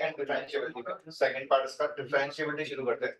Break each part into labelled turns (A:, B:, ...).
A: Second differentiability का second part इसका differentiability शुरू करते हैं।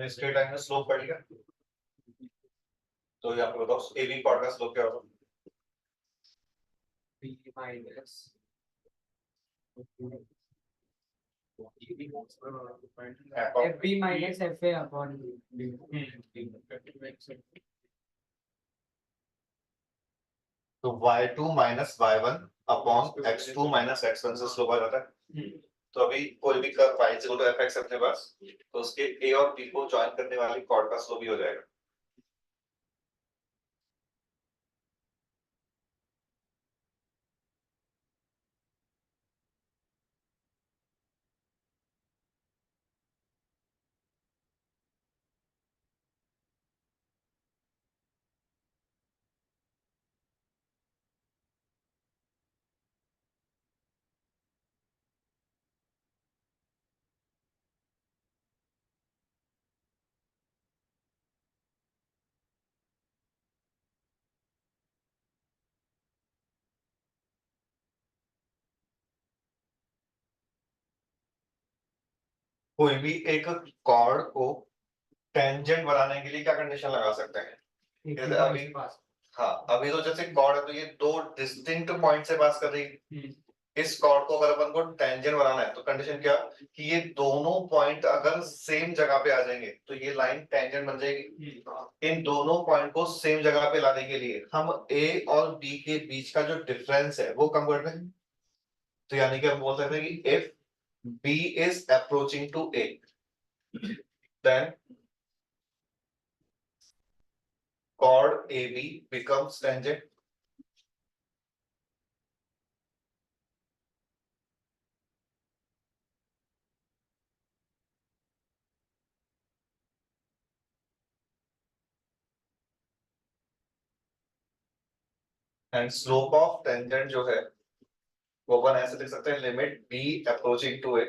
A: स्ट्रेट लाइन में स्लोप पड़ गया, तो ये आपको बताओ एबी कॉर्ड का स्लोप क्या होगा?
B: b minus fb minus fa upon b.
A: तो y2 minus y1 upon x2 minus x1 से स्लोप आ जाता है। तो अभी कोई भी curve y equal to fx अपने पास, तो उसके a और b को ज्वाइन करने वाली कॉर्ड का स्लोप ही हो जाएगा। कोई भी एक कॉर्ड को टेंजेंट बनाने के लिए क्या कंडीशन लगा सकते हैं? जैसे अभी हाँ, अभी तो जैसे कॉर्ड है तो ये दो डिस्टिंक्ट पॉइंट से पास कर रही है। इस कॉर्ड को अगर अपन को टेंजेंट बनाना है तो कंडीशन क्या कि ये दोनों पॉइंट अगर सेम जगह पे आ जाएंगे तो ये लाइन टेंजेंट बन जाएगी। इन दोनों पॉइंट को सेम जगह पे लाने के लिए हम ए और बी के बीच का जो डिफरेंस है वो कम कर दें। तो यानी कि हम बोल सकते हैं कि if B is approaching to A, then chord AB becomes tangent. And slope of tangent जो है वो अपन ऐसे लिख सकते हैं limit B approaching to A.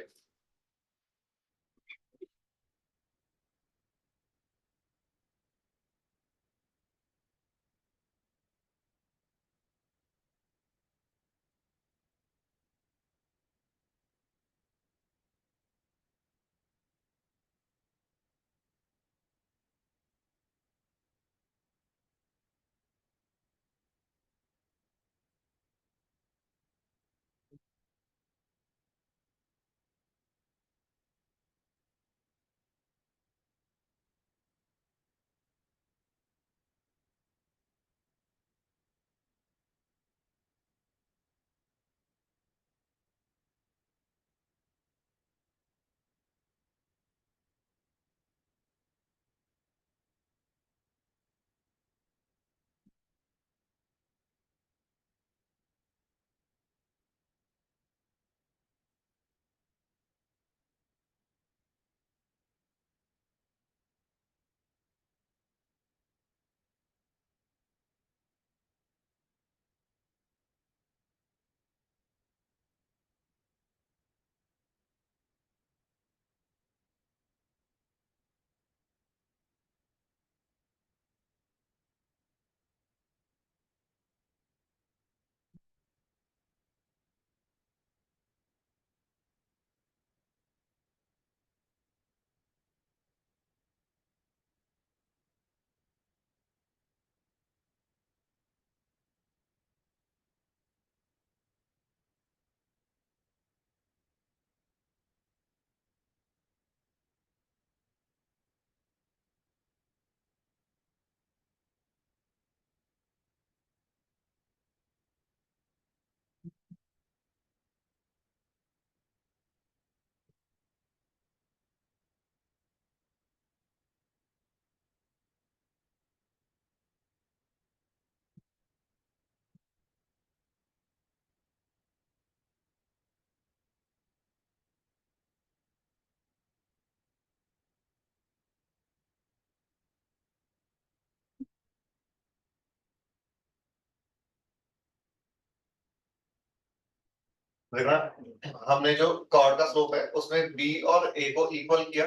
A: देखना हमने जो कॉर्ड का स्लोप है उसमें बी और ए को इक्वल किया,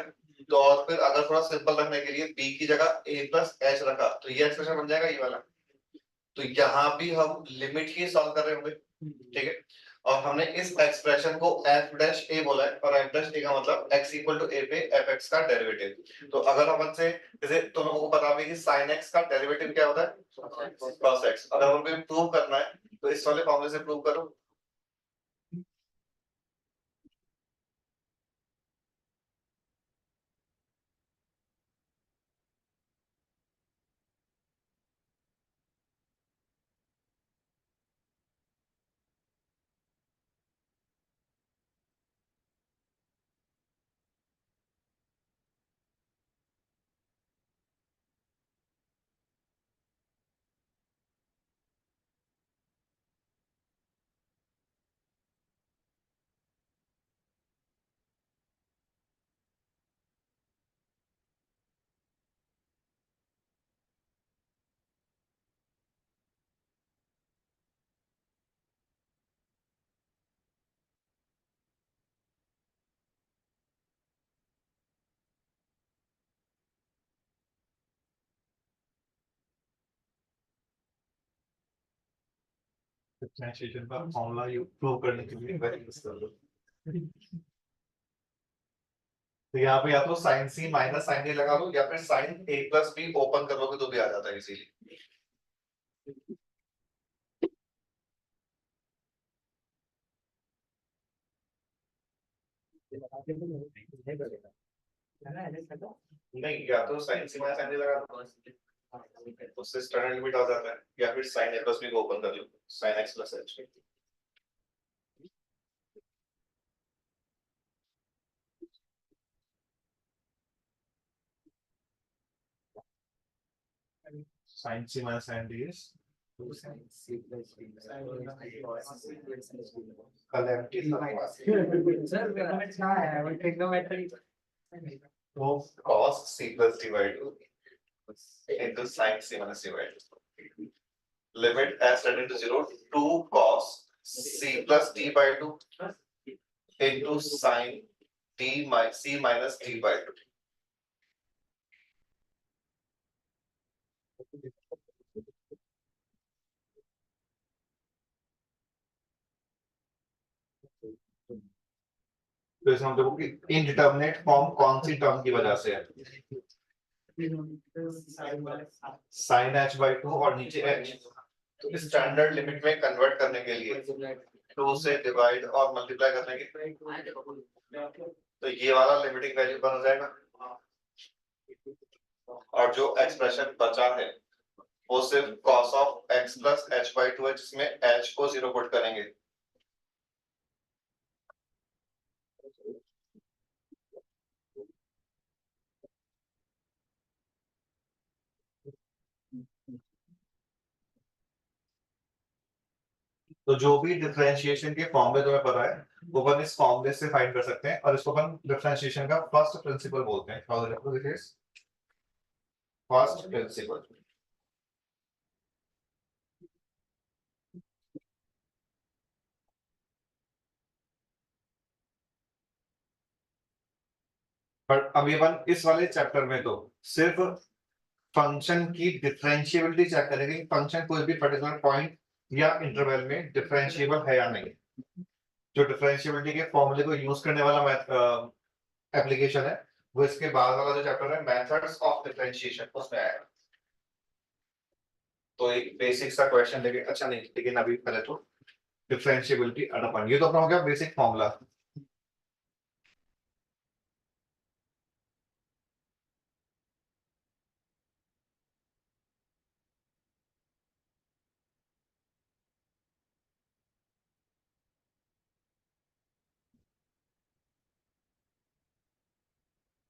A: तो और फिर अगर थोड़ा सिंपल रखने के लिए बी की जगह ए प्लस एच रखा तो ये एक्सप्रेशन बन जाएगा ये वाला। तो यहाँ भी हम लिमिट ही सॉल्व कर रहे होंगे, ठीक है। और हमने इस एक्सप्रेशन को एफ डैश ए बोला है, और एफ डैश ए का मतलब x इक्वल टू ए पे एफ एक्स का डेरिवेटिव। तो अगर अपन से जैसे तुम लोगों को पता होगा कि साइन एक्स का डेरिवेटिव क्या होता है, cos एक्स। अगर हमको प्रूव करना है तो इस वाले फॉर्मूले से प्रूव करो। डिफरेंशिएशन का फॉर्मूला यू प्रूव करने के लिए वही यूज कर लो। तो यहाँ पे या तो sine C minus sine A लगा लो, या फिर sine A plus B open कर लोगे तो भी आ जाता है इजीली। नहीं, या तो sine C minus sine A लगा लो, उससे स्टैंडर्ड लिमिट आ जाता है, या फिर साइन ए प्लस बी को ओपन कर लो, sine X plus H. Sine C minus sine D is तो cos c plus d by 2 into sin c minus d by 2, limit as tending to 0 2 cos c plus d by 2 into sin d minus c minus d by 2। तो इसमें हम देखो कि indeterminate form कौन सी term की वजह से है, साइन h by 2 और नीचे h। तो स्टैंडर्ड लिमिट में कन्वर्ट करने के लिए 2 से डिवाइड और मल्टीप्लाई करने के, तो ये वाला लिमिटिंग वैल्यू बन जाएगा। और जो एक्सप्रेशन बचा है वो सिर्फ cos of x plus h by 2 है, जिसमें h को 0 पुट करेंगे। तो जो भी डिफरेंशिएशन के फॉर्मूले तुम्हें पता है वो अपन इस फॉर्मूले से फाइंड कर सकते हैं, और इसको अपन डिफरेंशिएशन का फर्स्ट प्रिंसिपल बोलते हैं। First principle. पर अभी अपन इस वाले चैप्टर में तो सिर्फ फंक्शन की डिफरेंशिएबिलिटी चेक करेंगे, फंक्शन कोई भी पर्टिकुलर पॉइंट या इंटरवल में डिफरेंशिएबल है या नहीं। जो डिफरेंशिएबिलिटी के फॉर्मूले को यूज करने वाला एप्लीकेशन है वो इसके बाद वाला जो चैप्टर है मेथड्स ऑफ डिफरेंशिएशन, उसमें आएगा। तो एक बेसिक सा क्वेश्चन लेके, अच्छा नहीं लेकिन अभी पहले तो डिफरेंशिएबिलिटी अडपन, ये तो अपना हो गया बेसिक फॉर्मूला।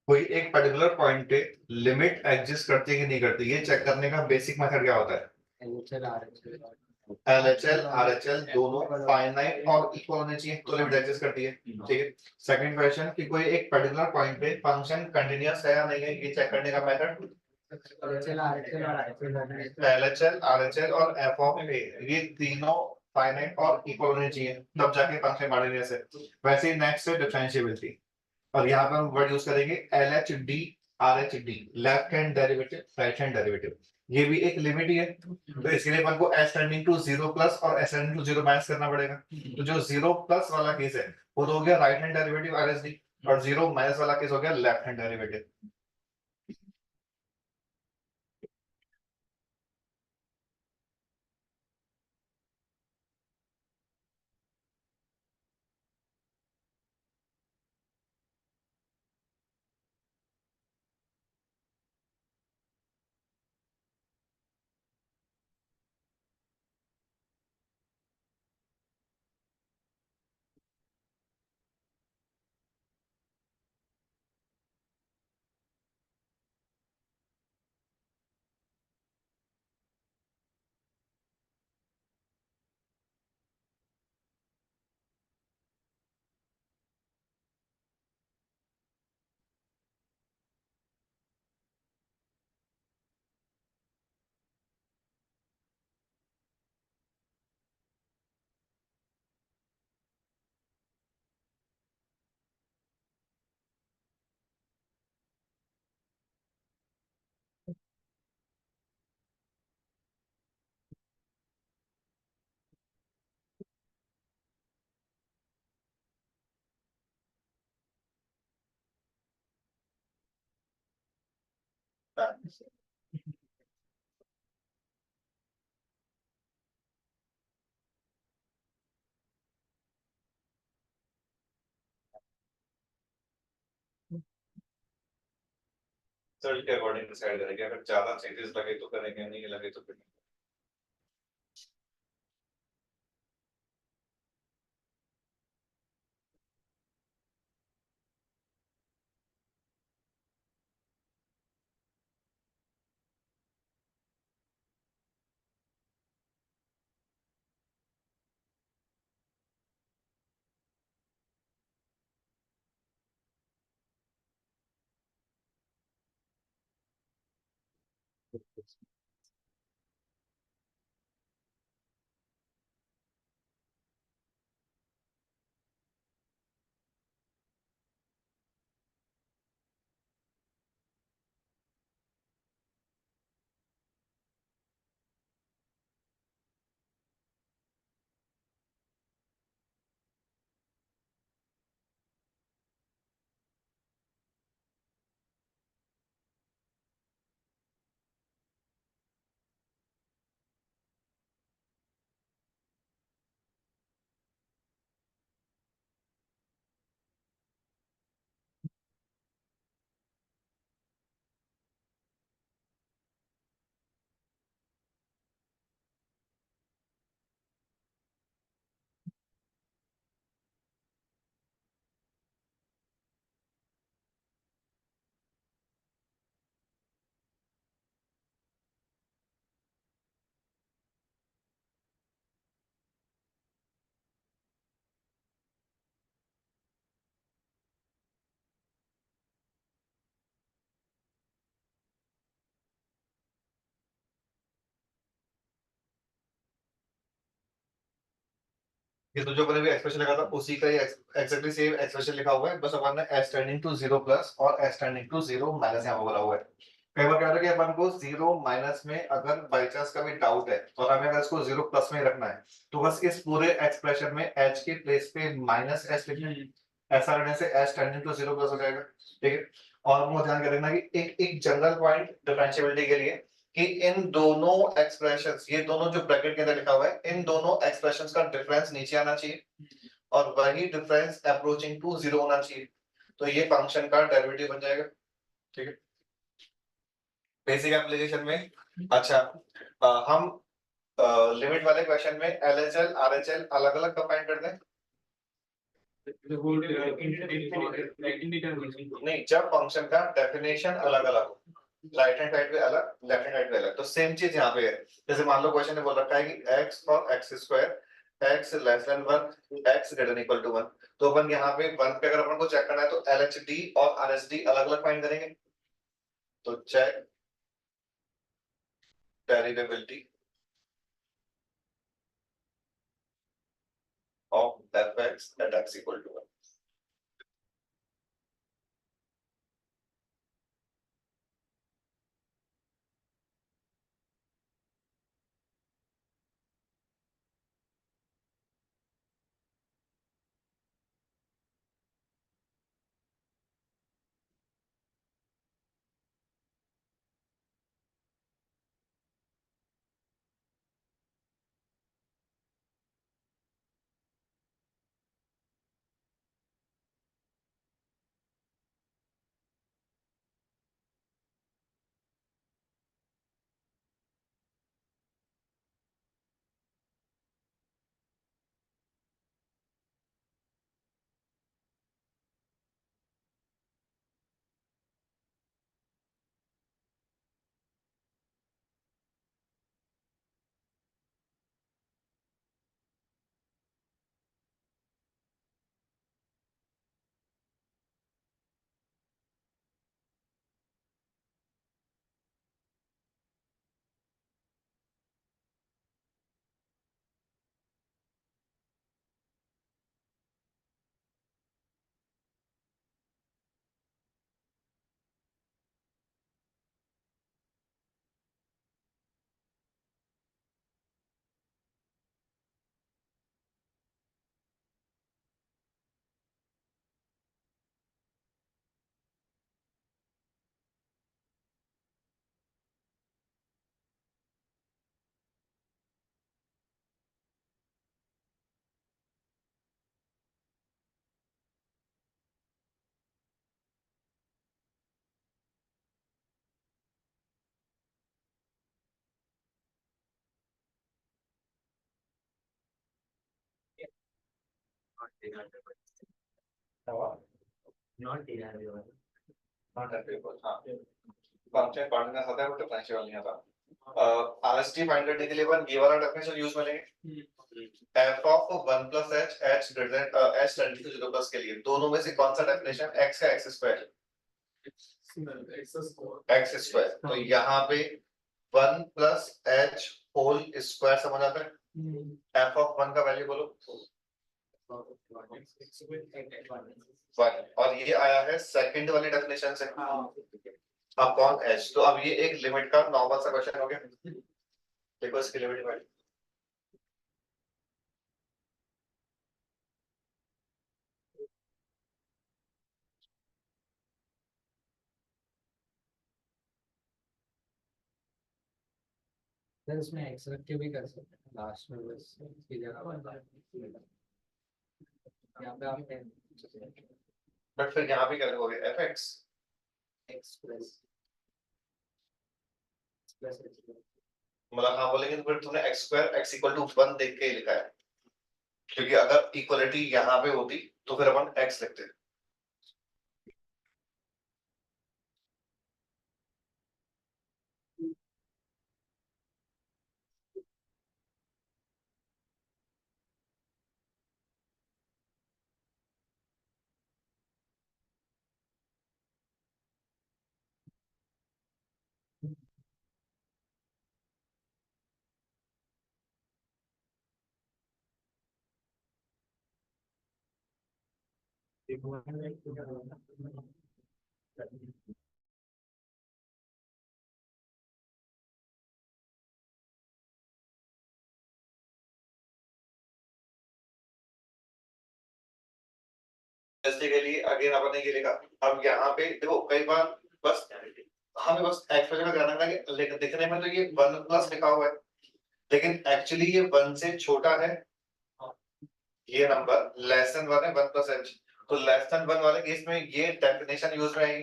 A: कोई एक पर्टिकुलर पॉइंट पे लिमिट एग्जिस्ट करती है कि नहीं करती, ये चेक करने का बेसिक मेथड क्या होता है, LHL RHL दोनों फाइनाइट और इक्वल होने चाहिए तो लिमिट एग्जिस्ट करती है, ठीक है। सेकंड क्वेश्चन कि कोई एक पर्टिकुलर पॉइंट पे फंक्शन कंटीन्यूअस है या नहीं है, ये चेक करने का मेथड LHL RHL और f ऑफ a, ये तीनों फाइनाइट और इक्वल होने चाहिए, तब जाके फंक्शन बढ़ेंगे ऐसे। वैसे ही नेक्स्ट है डिफरेंशिएबिलिटी, और यहाँ पे हम वर्ड यूज करेंगे L H D R H D, left hand derivative right hand derivative. ये भी एक लिमिट ही है, तो इसके लिए अपन को S tending to zero plus और S tending to zero minus करना पड़ेगा। तो जो जीरो प्लस वाला केस है वो तो हो गया right hand derivative R H D, और जीरो माइनस वाला केस हो गया लेफ्ट हैंड डेरिवेटिव। रिजल्ट के अकॉर्डिंग डिसाइड करेंगे, अगर ज्यादा चेंजेस लगे तो करेंगे, नहीं लगे तो फिर नहीं। ये तो जो मैंने भी एक्सप्रेशन लिखा था उसी का ही एग्जैक्टली सेम एक्सप्रेशन लिखा हुआ है, बस अपन ने S tending to zero plus और S tending to zero minus यहाँ पर बोला हुआ है। कई बार क्या होता है कि अपन को जीरो माइनस में अगर बाई चांस का भी डाउट है और हमें अगर इसको जीरो प्लस में रखना है तो बस इस पूरे एक्सप्रेशन में एच के प्लेस पे माइनस एस लिखना है। ऐसा करने से S tending to zero plus हो जाएगा, ठीक है। और वो ध्यान के रखना कि एक एक जनरल पॉइंट डिफरेंशिएबिलिटी के लिए कि इन दोनों एक्सप्रेशंस, ये दोनों जो ब्रैकेट के अंदर लिखा हुआ है, इन दोनों एक्सप्रेशंस का डिफरेंस नीचे आना चाहिए और वही डिफरेंस अप्रोचिंग टू जीरो होना चाहिए, तो ये फंक्शन का डेरिवेटिव बन जाएगा, ठीक है। बेसिक एप्लीकेशन में अच्छा हम लिमिट वाले क्वेश्चन में एलएचएल आरएचएल अलग अलग कंबाइन कर दें। नहीं, जब फंक्शन का डेफिनेशन अलग अलग हो, राइट हैंड साइड पे अलग लेफ्ट हैंड साइड पे अलग, तो सेम चीज यहाँ पे है। जैसे मान लो क्वेश्चन ने बोल रखा है कि x और x square x less than 1 x greater than equal to 1, तो अपन यहाँ पे 1 पे अगर अपन को चेक करना है तो LHD और RHD अलग अलग फाइंड करेंगे। तो check डेरिवेबिलिटी of fx at x equal to 1.
B: Not deniable.
A: Not applicable, हाँ फंक्शन कोऑर्डिनेट आता है वो डिफरेंशियल नहीं आता। आरएसटी फाइंड करने के लिए अपन ये वाला डेफिनेशन यूज करेंगे, f of 1 plus h h greater h tending to 0 plus के लिए दोनों में से कौन सा डेफिनेशन x का x स्क्वायर x स्क्वायर, तो यहाँ पे 1 plus h होल स्क्वायर समझ आता है। f of 1 का वैल्यू बोलो 1, और ये आया है सेकंड वाली डेफिनेशन से अपॉन h, तो अब ये एक लिमिट का नॉर्मल सा क्वेश्चन हो गया। देखो इसकी लिमिट वैल्यू
B: फिर उसमें एक्स रख के भी कर सकते हैं लास्ट में, बस इसकी जगह यहाँ पे आप
A: बट फिर यहाँ पे क्या लिखोगे fx
B: एक्स प्लस प्लस
A: मतलब हाँ बोलेंगे तो फिर तुमने x square x equal to 1 देख के ही लिखा है, क्योंकि अगर इक्वलिटी यहाँ पे होती तो फिर अपन x लिखते। बेसिकली अगेन अपन ने ये लिखा, अब यहाँ पे देखो कई बार बस हमें बस x वजह का ध्यान रखना है कि दिखने में तो ये 1 प्लस लिखा हुआ है, लेकिन एक्चुअली ये 1 से छोटा है, ये नंबर लेस देन 1 है 1 प्लस h, तो लेस देन 1 वाले केस में ये डेफिनेशन यूज रहेगी,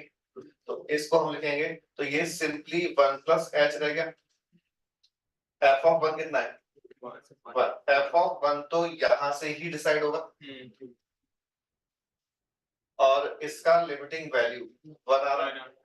A: तो इसको हम लिखेंगे तो ये सिंपली 1 प्लस h रह गया। f ऑफ 1 कितना है 1, f ऑफ 1 तो यहाँ से ही डिसाइड होगा, और इसका लिमिटिंग वैल्यू 1 आ रहा है।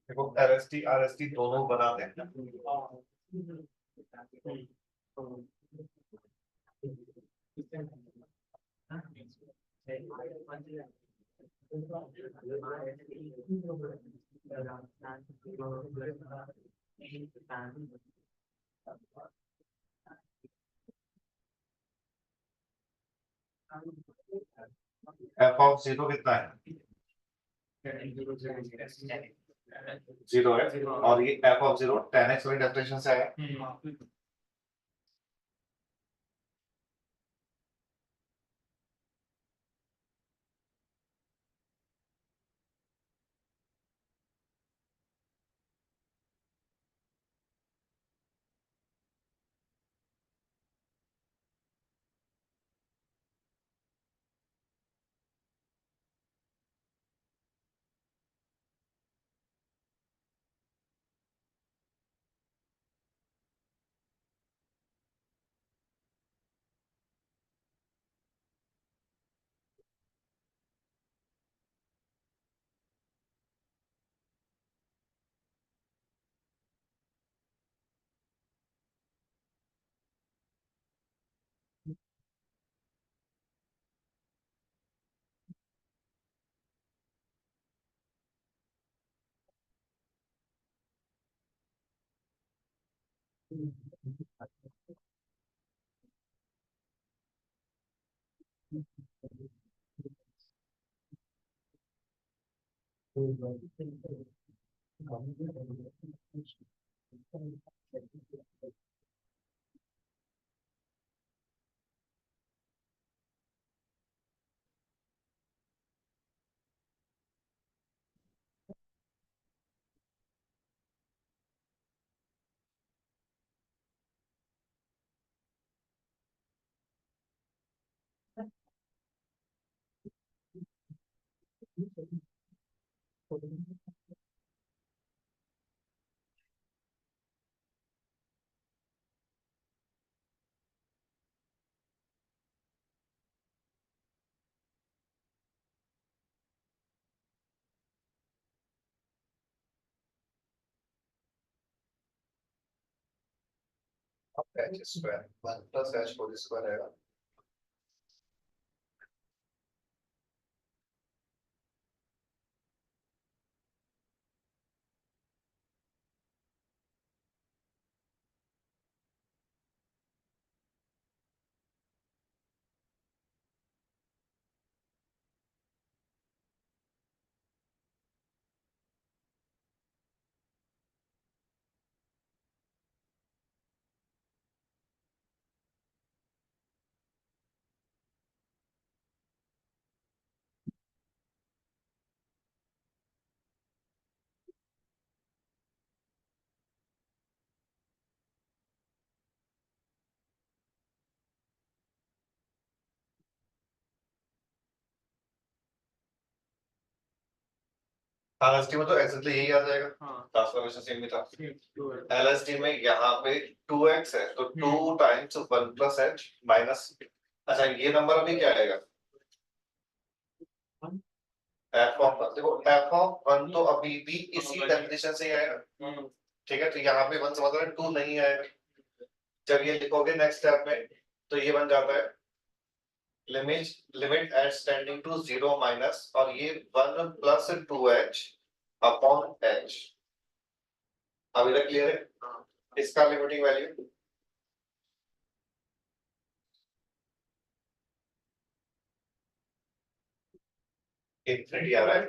A: देखो LST RST दोनों बना दें। एफ ऑफ जीरो कितना है? जीरो है, और ये एफ ऑफ जीरो 10x वाली डेफिनेशन से आया। H square 1 plus H whole square आएगा। LSD में तो एग्जैक्टली यही आ जाएगा। ट्रांसफॉर्मेशन सेम ही था। LSD में यहाँ पे 2x है तो 2 टाइम्स 1 प्लस h माइनस, अच्छा ये नंबर अभी क्या आएगा? f ऑफ, देखो f ऑफ 1 तो अभी भी इसी डेफिनेशन से ही आएगा। ठीक है, तो यहाँ पे 1 से मतलब 2 नहीं आएगा। जब ये लिखोगे नेक्स्ट स्टेप में तो ये बन जाता है limit h tending to 0 minus, और ये 1 प्लस 2h अपॉन h। अभी तक क्लियर है इसका लिमिटिंग वैल्यू? इन्फिनिटी आ रहा है।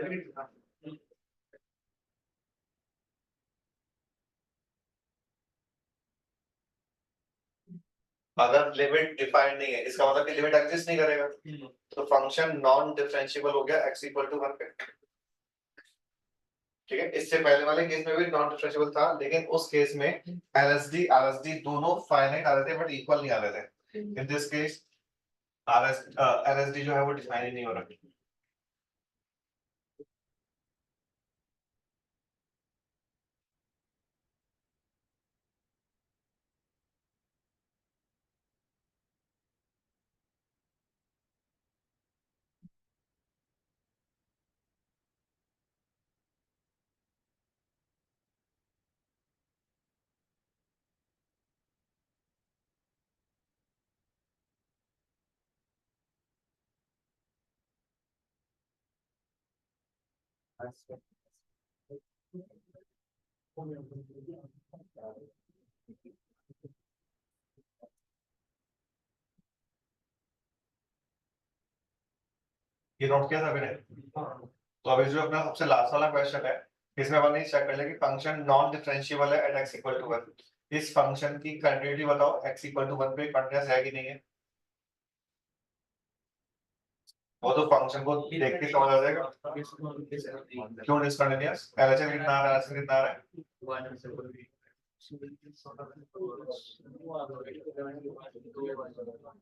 A: अगर लिमिट डिफाइंड नहीं है इसका मतलब कि लिमिट एग्जिस्ट नहीं करेगा, तो फंक्शन नॉन डिफरेंशिएबल हो गया x इक्वल टू 1 पे। ठीक है, इससे पहले वाले केस में भी नॉन डिफरेंशिएबल था, लेकिन उस केस में एलएसडी आरएसडी दोनों फाइनाइट आ रहे थे बट इक्वल नहीं आ रहे थे। इन दिस केस आरएस एलएसडी जो है वो डिफाइन ही नहीं हो रहा। ये नोट किया था मैंने। तो अभी जो अपना सबसे लास्ट वाला क्वेश्चन है, इसमें अपन ये चेक कर ले कि फंक्शन नॉन डिफरेंशिएबल है एट x इक्वल टू 1। इस फंक्शन की कंटिन्यूटी बताओ, x इक्वल टू 1 पे कंटीन्यूअस है कि नहीं है। वो तो फंक्शन को देख के समझ आ जाएगा। क्यों डिसकंटिन्यूअस, एलएचएल कितना आ रहा है, एलएचएल कितना आ रहा है।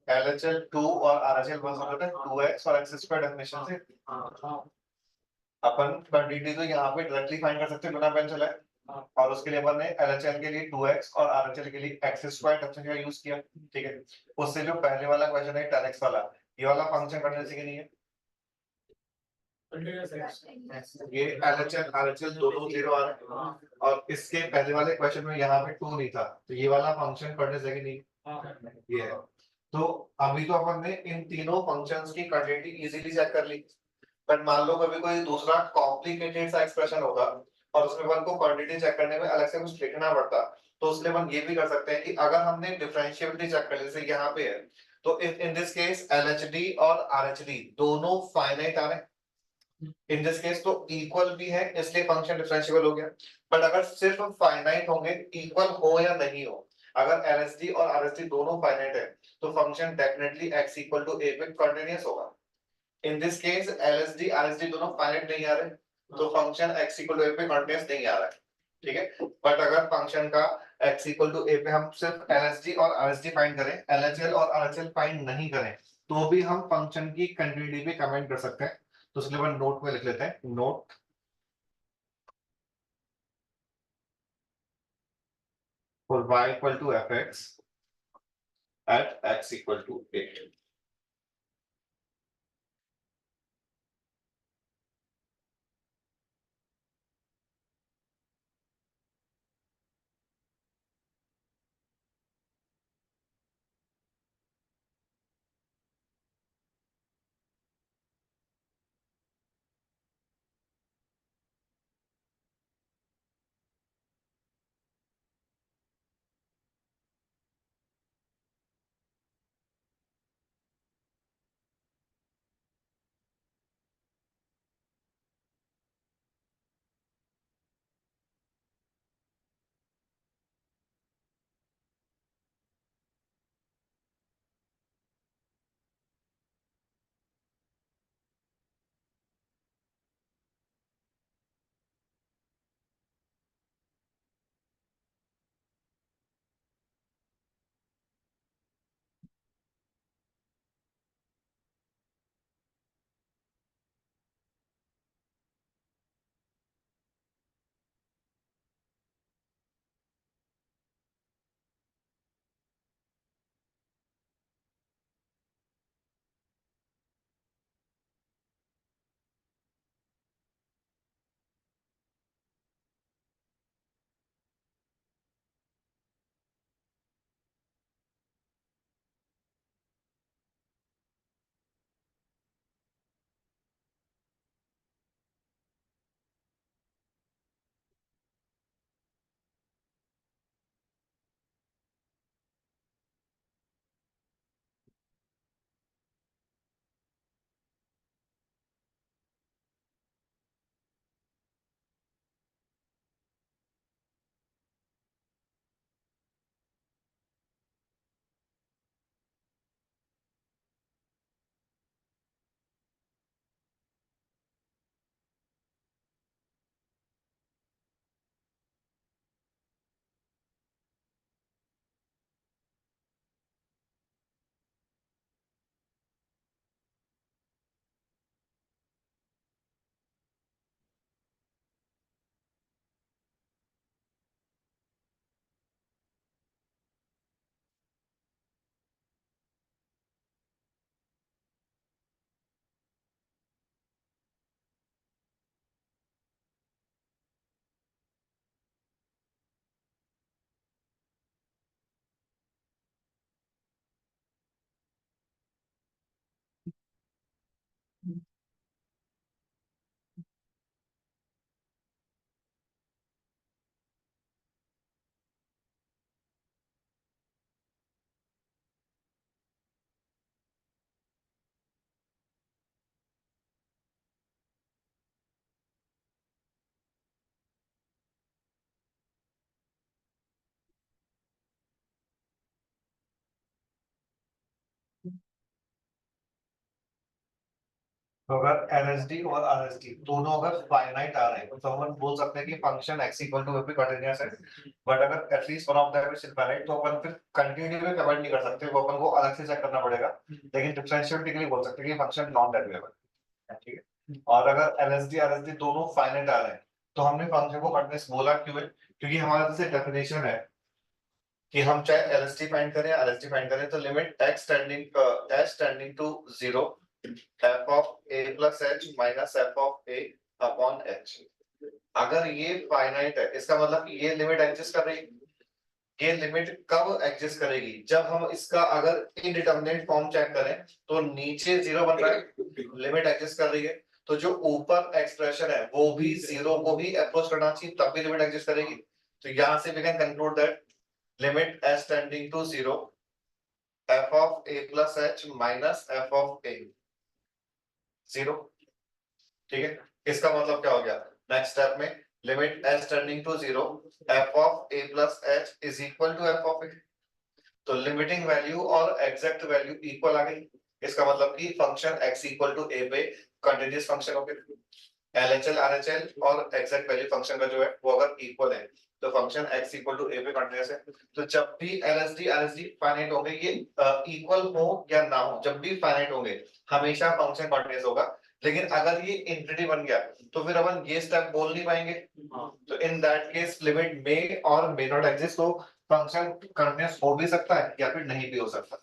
A: एलएचएल 2 और आरएचएल 1 होता है 2x और x स्क्वायर डेफिनेशन से। अपन क्वांटिटी तो यहाँ पे डायरेक्टली फाइंड कर सकते हैं बिना पेन चलाए, और उसके लिए अपन ने एलएचएल के लिए 2x और आरएचएल के लिए x स्क्वायर डेफिनेशन का यूज किया। ठीक है, उससे जो पहले वाला क्वेश्चन है 10x वाला, ये वाला फंक्शन कंटीन्यूअस है कि नहीं है। ये एलएचएल आरएचएल दोनों 0 आ रहे हैं, और इसके पहले वाले क्वेश्चन में यहाँ पे 2 नहीं था, तो ये वाला फंक्शन कंटीन्यूअस है कि नहीं। ये है। तो अभी तो अपन ने इन तीनों फंक्शंस की कंटिन्यूटी इजीली चेक कर ली, बट मान लो कभी कोई दूसरा कॉम्प्लिकेटेड सा एक्सप्रेशन होगा और उसमें अपन को क्वांटिटी चेक करने में अलग से कुछ लिखना पड़ता, तो उसके अपन ये भी कर सकते हैं कि अगर हमने डिफरेंशिएबिलिटी चेक कर ली, जैसे यहाँ पे है, तो इन दिस केस एलएचडी और आरएचडी दोनों फाइनाइट आ रहे हैं। इन दिस केस तो इक्वल भी है, इसलिए फंक्शन डिफरेंशिएबल हो गया। बट अगर सिर्फ फाइनाइट होंगे, इक्वल हो या नहीं हो, अगर एलएचडी और आरएचडी दोनों फाइनाइट है, तो function definitely x equal to a पे कंटीन्यूअस होगा। In this case LSD RSD दोनों फाइनाइट नहीं आ रहे, तो function x equal to a पे कंटीन्यूअस नहीं आ रहा है। ठीक है, बट अगर फंक्शन का x इक्वल टू a पे हम सिर्फ एलएसडी और आरएसडी फाइंड करें, एलएचएल और आरएचएल फाइंड नहीं करें, तो भी हम फंक्शन की कंटिन्यूटी पे कमेंट कर सकते हैं। तो इसलिए हम नोट में लिख लेते हैं, note for y equal to fx at x equal to 8। तो अगर एलएसडी और आरएसडी दोनों अगर फाइनाइट आ रहे हैं तो हम बोल सकते हैं कि फंक्शन x इक्वल टू भी कंटीन्यूअस है। बट अगर at least one of them is infinite तो अपन फिर कंटिन्यूटी में कमेंट नहीं कर सकते, वो अपन को अलग से चेक करना पड़ेगा। लेकिन डिफरेंशिएबिलिटी के लिए बोल सकते हैं कि फंक्शन नॉन डेरिवेबल है, ठीक है। और अगर एलएसडी आरएसडी दोनों फाइनाइट आ रहे हैं तो हमने फंक्शन को कंटीन्यूअस बोला क्यों है, क्योंकि हमारे जैसे डेफिनेशन है कि हम चाहे एलएसडी फाइंड करें या आरएसडी फाइंड करें तो limit x tending to 0 f of a plus h minus f of a upon h। अगर ये फाइनाइट है इसका मतलब कि ये लिमिट एग्जिस्ट कर रही है। ये लिमिट कब एग्जिस्ट करेगी, जब हम इसका अगर इनडिटरमिनेट फॉर्म चेक करें तो नीचे 0 बन रहा है, लिमिट एग्जिस्ट कर रही है। तो जो ऊपर एक्सप्रेशन है वो भी 0 को ही अप्रोच करना चाहिए, तब भी लिमिट एग्जिस्ट करेगी। तो यहां से we can conclude that limit s tending to 0 f of a plus h minus f of a 0, ठीक है। इसका मतलब क्या हो गया, नेक्स्ट स्टेप में limit s tending to 0 f of a plus h is equal to f of a। तो limiting value और एग्जैक्ट वैल्यू इक्वल आ गई। इसका मतलब कि function x equal to a पे कंटीन्यूअस फंक्शन हो गया। LHL RHL और एग्जैक्ट वैल्यू फंक्शन का जो है वो अगर इक्वल है तो function x equal to a पे कंटीन्यूअस है। तो जब भी LSD RSD फाइनाइट होंगे, ये इक्वल हो या ना हो, जब भी फाइनाइट होंगे हमेशा फंक्शन कंटीन्यूअस होगा। लेकिन अगर ये इंफिनिटी बन गया तो फिर अपन ये स्टेप बोल नहीं पाएंगे। तो इन दैट केस लिमिट मे और मे नॉट एग्जिस्ट, तो फंक्शन कंटीन्यूअस हो भी सकता है या फिर नहीं भी हो सकता।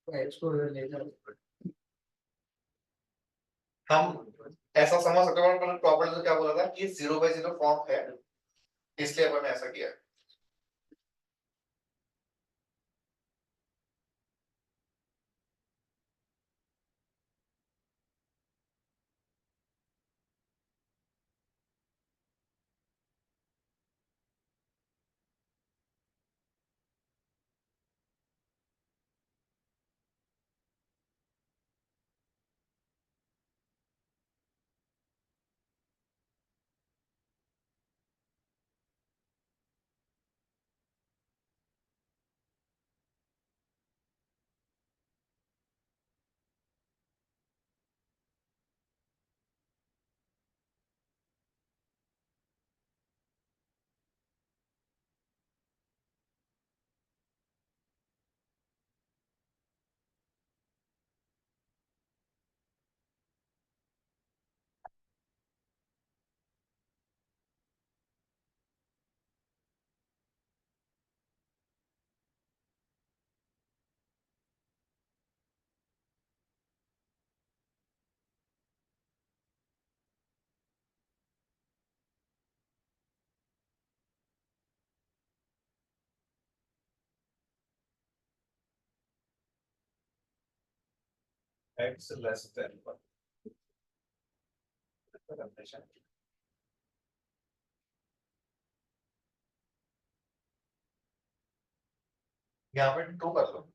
B: h को लेकर
A: हम ऐसा समझ सकते हैं, पर प्रॉब्लम तो क्या बोला था कि 0/0 फॉर्म है, इसलिए अपन ने ऐसा किया। x less than 1 यहाँ पे 2 कर लो।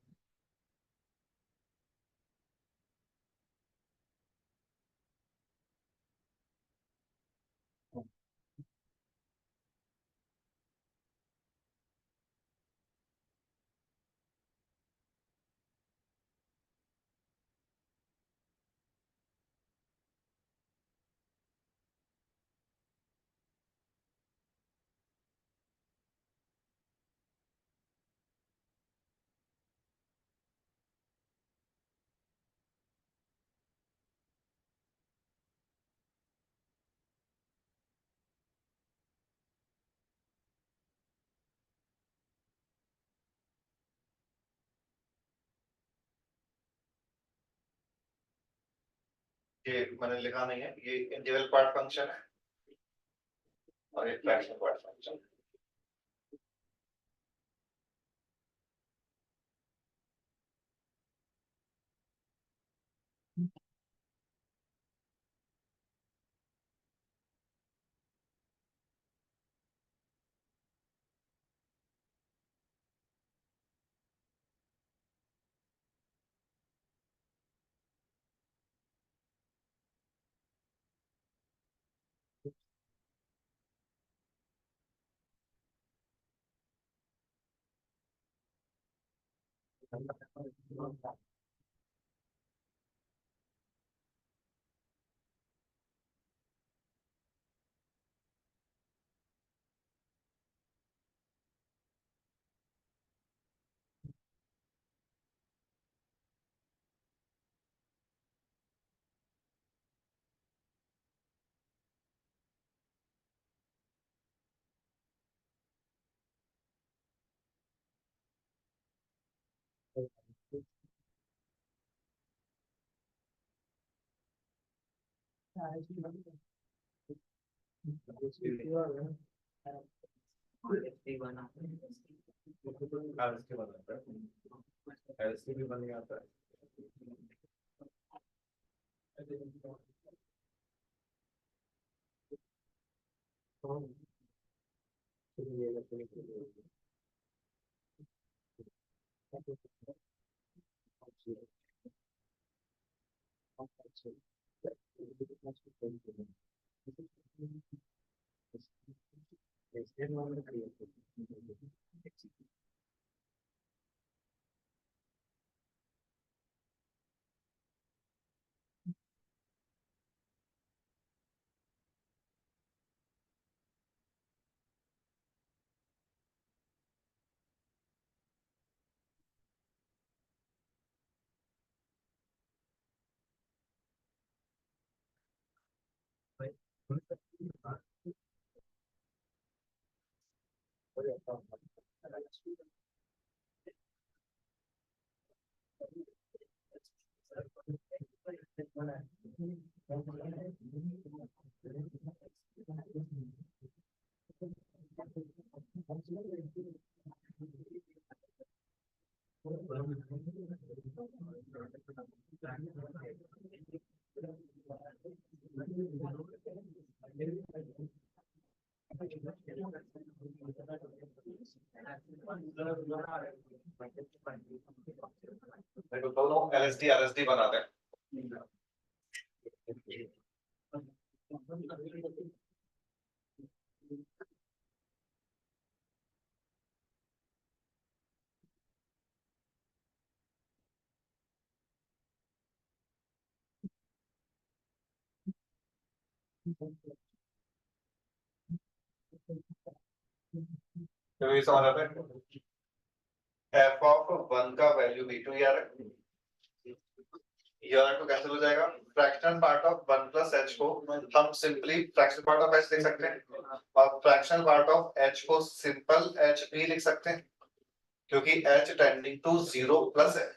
A: ये मैंने लिखा नहीं है, ये इंटीग्रल पार्ट फंक्शन है और ये फ्रैक्शनल पार्ट फंक्शन। LC भी बन जाता है। देखो दोनों LSD RSD बनाते हैं। तो ये समझ आता है। एफ ऑफ वन का वैल्यू V2 यार यार तो कैंसिल हो जाएगा। Fractional part of one plus H को हम simply fractional part of H लिख सकते हैं और फ्रैक्शनल पार्ट ऑफ एच को सिंपल एच भी लिख सकते हैं क्योंकि H tending to zero plus है।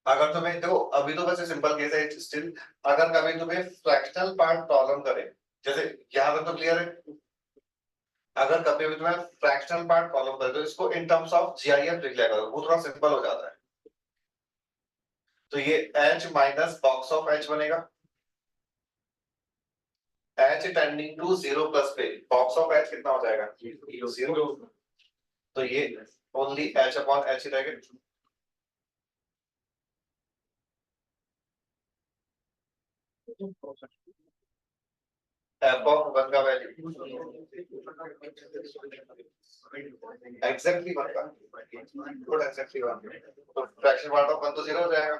A: अगर तुम्हें देखो अभी तो वैसे सिंपल केस है स्टिल, अगर कभी तुम्हें फ्रैक्शनल पार्ट प्रॉब्लम करे जैसे यहाँ तक तो क्लियर है। अगर कभी भी तुम्हें फ्रैक्शनल पार्ट प्रॉब्लम करे तो इसको इन टर्म्स ऑफ जीआईएफ लिख लिया करो, वो थोड़ा सिंपल हो जाता है। तो ये h minus box of h बनेगा h tending to zero plus पे बॉक्स ऑफ h कितना हो जाएगा जीरो। तो ये ओनली h अपॉन h ही रहेगा। f ऑफ वन का वैल्यू एग्जैक्टली वन का गुड एग्जैक्टली वन। तो फ्रैक्शन पार्ट ऑफ वन तो जीरो हो जाएगा।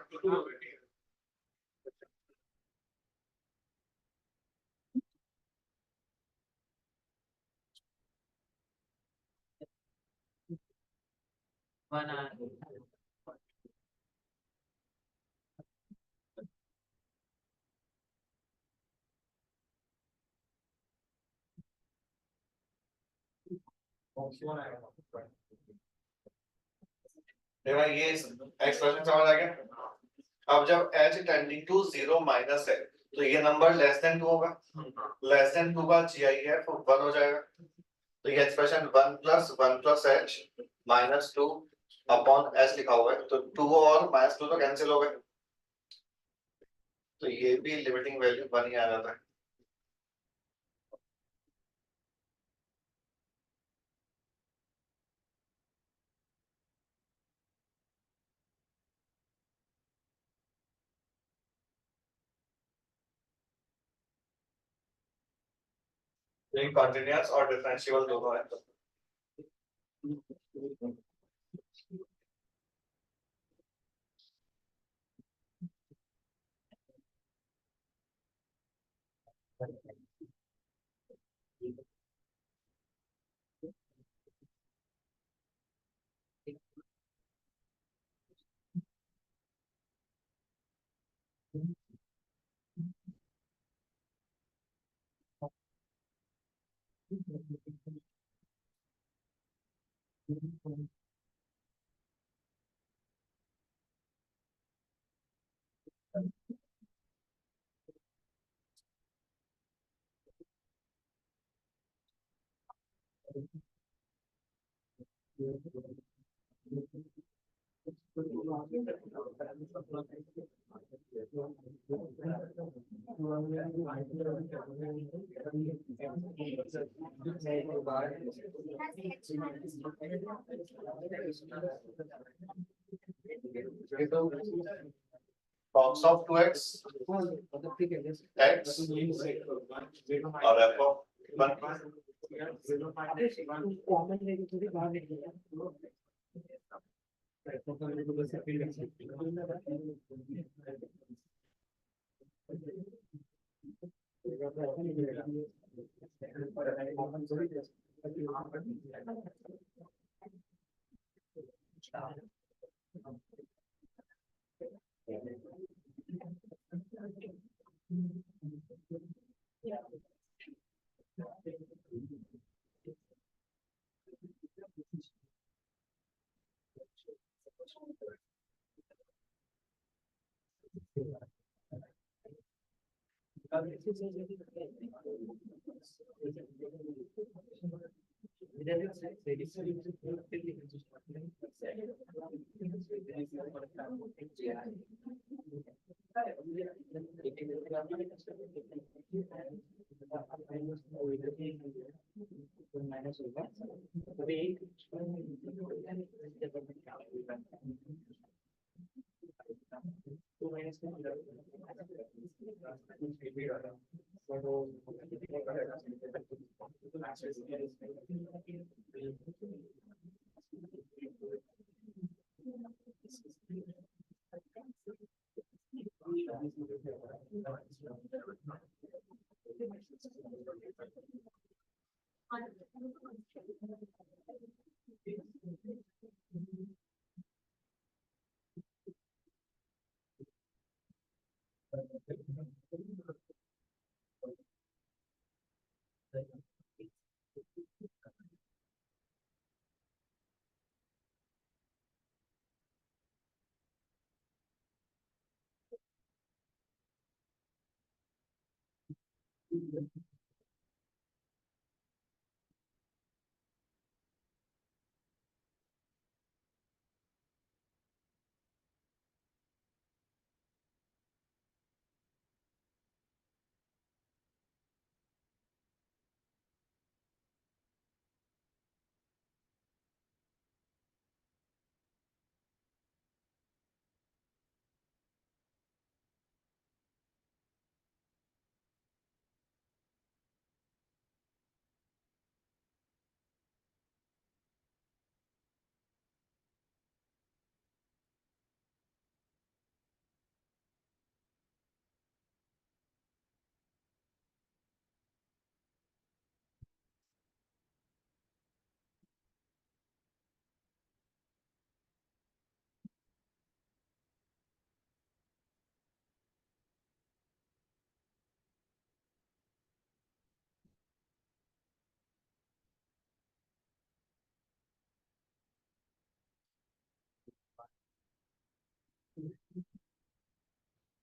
A: देखो ये एक्सप्रेशन समझ आ गया। अब जब h tending to zero minus है तो ये नंबर लेस देन टू होगा, लेस देन टू का जीआईएफ वन हो जाएगा। तो ये expression one plus H minus two upon H लिखा हुआ है तो टू और माइनस टू तो कैंसिल हो गए। तो ये भी लिमिटिंग वैल्यू वन ही आ जाता है। ये कॉन्टिन्यूअस और डिफरेंशिएबल दोनों है। cos of 2x x और f of 1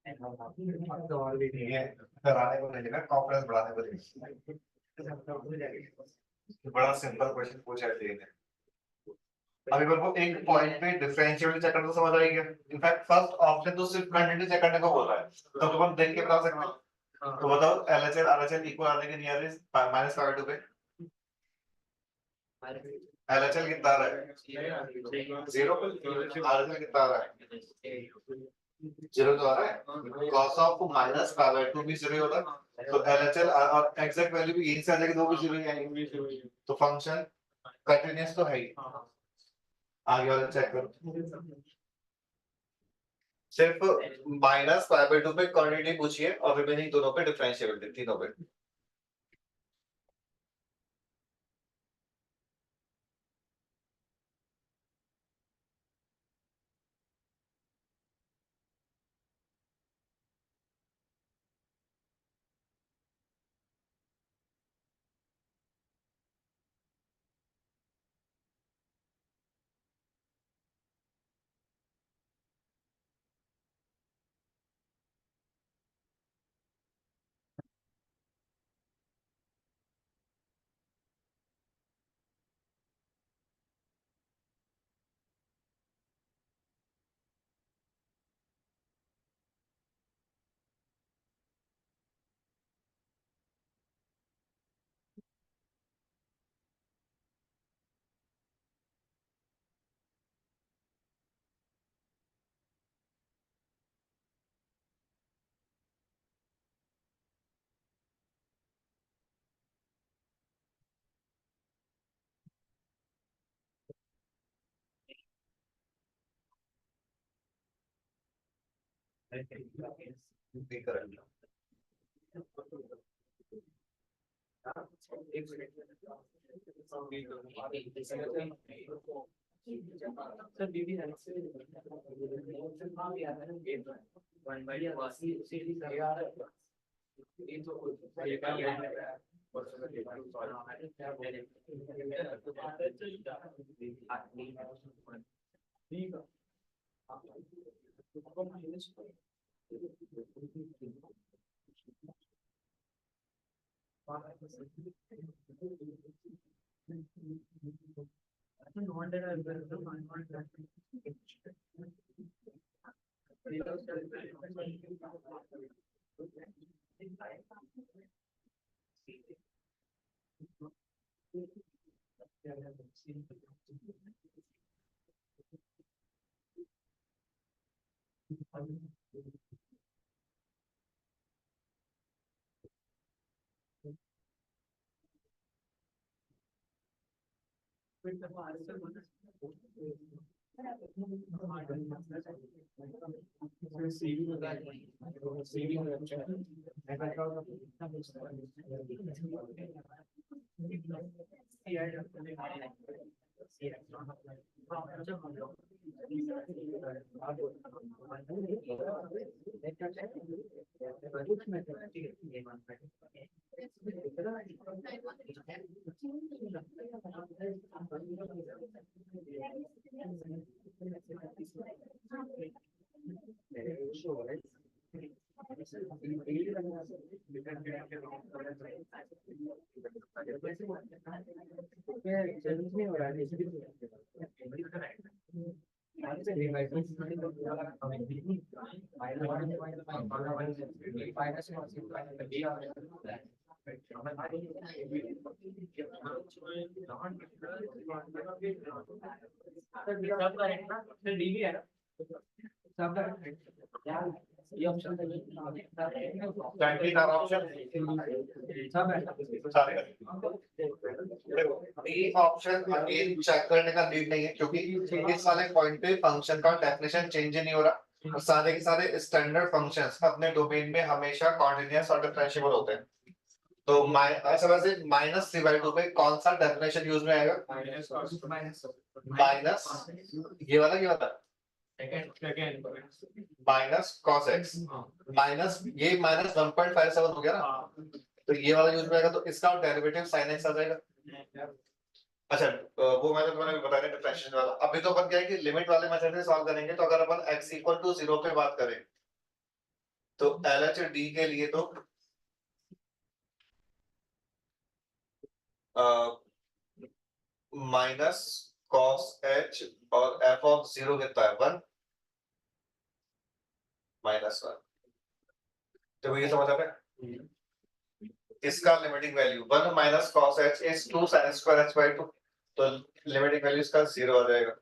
A: ये कराने को नहीं है कॉन्फिडेंस बढ़ाने को नहीं बड़ा सिंपल क्वेश्चन पूछा है ये अभी मेरे को एक पॉइंट पे डिफरेंशियल चेक करना तो समझ आ गया इनफैक्ट फर्स्ट ऑप्शन तो सिर्फ क्वांटिटी चेक करने को बोल रहा है तो हम देख के बता सकते हैं तो बताओ LHL RHL इक्वल आने के नियरेस्ट माइनस का 2 पे LHL कितना आ रहा है 0 RHL कितना आ रहा है 0 तो आ रहा है cos ऑफ माइनस का 2 भी 0 ही होता है तो LHL और एग्जैक्ट वैल्यू भी यहीं से आ जाएगी दो भी 0 ही आएंगे तो फंक्शन कंटीन्यूअस तो है ही आगे वाला चेक करो सिर्फ माइनस पाई बाय 2 पे क्वांटिटी पूछिए और रिमेनिंग दोनों पे डिफरेंशिएबल तीनों पे बी करेक्ट।
B: सर बीबी है वन बाय सीरीज ये तो ये का ठीक डीबी है ना सब ये ऑप्शन
A: फ्रैंकली का ऑप्शन
B: सब है
A: सारे बी ऑप्शन अगेन चेक करने का नीड नहीं है क्योंकि इस वाले पॉइंट पे फंक्शन का डेफिनेशन चेंज नहीं हो रहा और सारे के सारे स्टैंडर्ड फंक्शंस अपने डोमेन में हमेशा कॉन्टिन्यूअस और डिफरेंशिएबल होते हैं। तो ऐसा वैसे माइनस थ्री बाई टू पे कौन सा डेफिनेशन यूज में आएगा? माइनस ये वाला माइनस कॉस एक्स माइनस ये माइनस 1.57 हो गया ना, तो ये वाला यूज में आएगा तो इसका डेरिवेटिव sin x आ जाएगा। अच्छा वो मैंने तुम्हें बताया डिफरेंशिएशन वाला। अभी तो अपन क्या है कि लिमिट वाले मेथड से सॉल्व करेंगे। तो अगर अपन x इक्वल टू 0 पे बात करें तो LHD के लिए तो माइनस कॉस h और f ऑफ 0 कितना है 1 माइनस 1। तो ये समझ आ गया इसका limiting value 1 minus cos h is 2 sin square h by 2, तो लिमिटिंग वैल्यू इसका 0 आ जाएगा।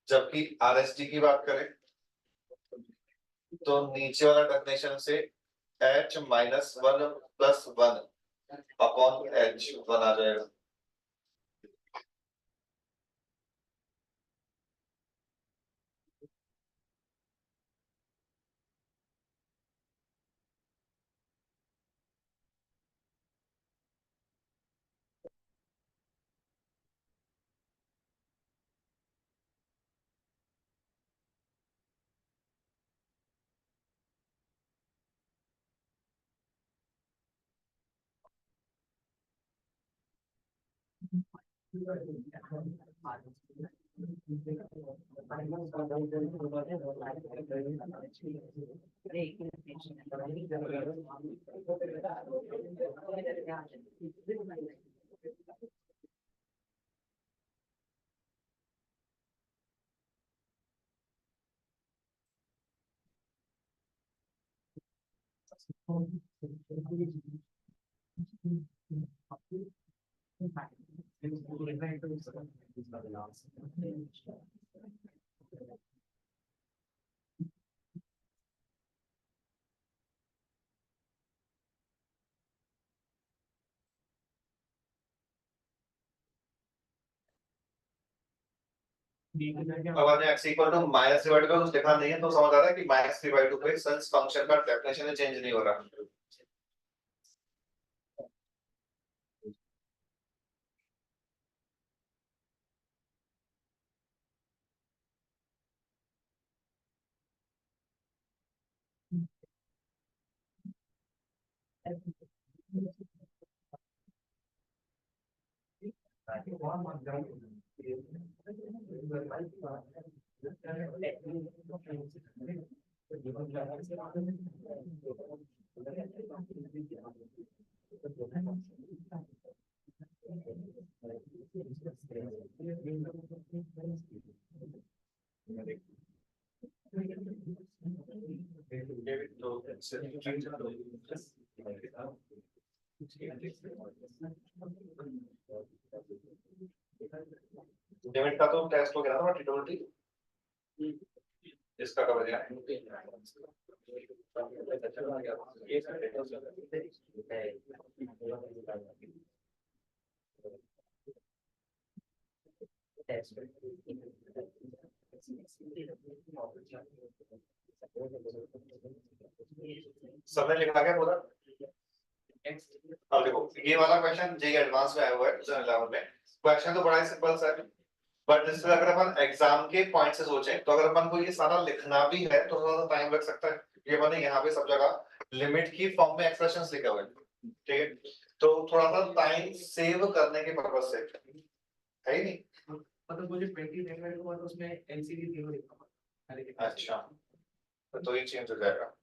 A: जबकि RHD की बात करें तो नीचे वाला डेफिनेशन से h minus 1 plus 1 upon h 1 आ जाएगा। अब आपने x equal to minus three by two कुछ लिखा नहीं है तो समझ आ रहा है कि माइनस थ्री बाई टू पे सिंस फंक्शन का डेफिनेशन चेंज नहीं हो रहा। लिमिट का तो टेस्ट हो गया था टी इसका कवर गया। सबने लिखा क्या पूरा? अब देखो ये वाला क्वेश्चन जेई एडवांस में आया हुआ है 2011 में। क्वेश्चन तो बड़ा ही सिंपल सा है, बट जैसे अगर अपन एग्जाम के पॉइंट से सोचें तो अगर अपन को ये सारा लिखना भी है तो थोड़ा सा टाइम लग सकता है। ये मैंने यहाँ पे सब जगह लिमिट की फॉर्म में एक्सप्रेशंस लिखे हुए हैं, ठीक है, तो थोड़ा सा टाइम सेव करने के पर्पज से है ही नहीं।
B: मतलब मुझे 20 देखने के बाद उसमें एलसीडी 0 लिखा।
A: अच्छा तो ये चेंज हो जाएगा।